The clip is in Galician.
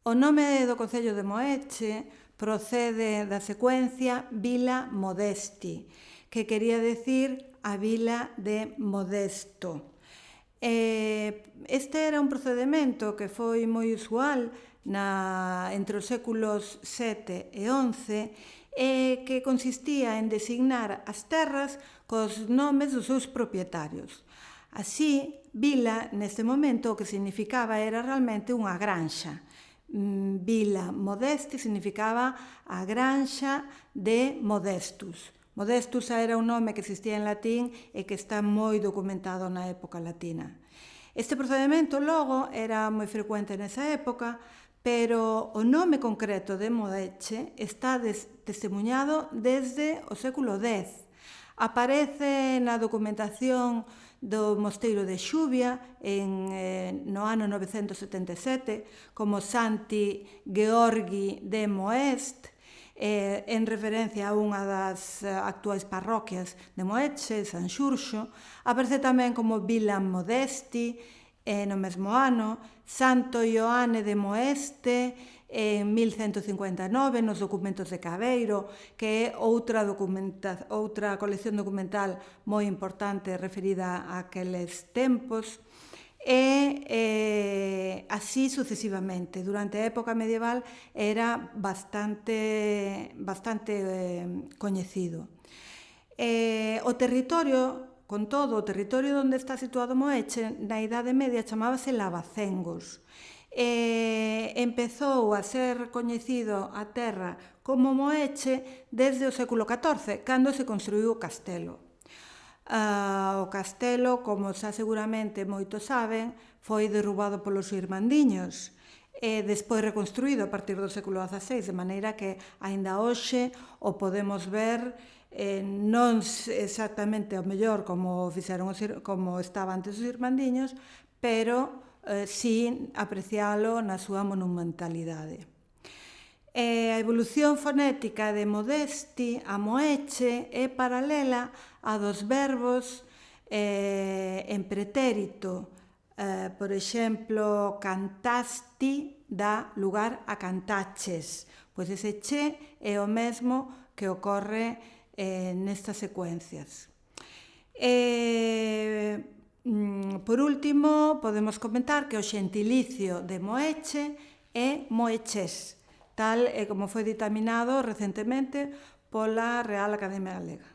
O nome do concello de Moeche procede da secuencia Vila Modesti, que quería decir a vila de Modesto. Este era un procedemento que foi moi usual entre os séculos VII e XI que consistía en designar as terras cos nomes dos seus propietarios. Así, vila, neste momento, o que significaba era realmente unha granxa. Vila Modesti significaba a granxa de Modestus. Modestus era un nome que existía en latín e que está moi documentado na época latina. Este procedimento logo era moi frecuente nesa época, pero o nome concreto de Moeche está testemuñado desde o século X. Aparece na documentación do mosteiro de Xuvia no ano 977 como Santi Georgi de Moest, en referencia a unha das actuais parroquias de Moeche, San Xurxo. Aparece tamén como Vila Modesti no mesmo ano, Santo Ioane de Moeste en 1159 nos documentos de Cabeiro, que é outra colección documental moi importante referida a aqueles tempos. E así sucesivamente. Durante a época medieval era bastante coñecido. O territorio, con todo, o territorio onde está situado Moeche, na Idade Media chamábase Lavacengos. Empezou a ser coñecido a terra como Moeche desde o século XIV, cando se construiu o castelo. O castelo, como xa seguramente moitos saben, foi derrubado polos irmandiños e despois reconstruído a partir do século XVI, de maneira que aínda hoxe o podemos ver non exactamente ao mellor como estaba antes os irmandiños, pero si aprecialo na súa monumentalidade. A evolución fonética de Modesti a Moeche é paralela a dos verbos en pretérito. Por exemplo, cantasti dá lugar a cantaches. Pois ese che é o mesmo que ocorre nestas secuencias. Por último, podemos comentar que o xentilicio de Moeche é moechés, tal e como foi ditaminado recentemente pola Real Academia Galega.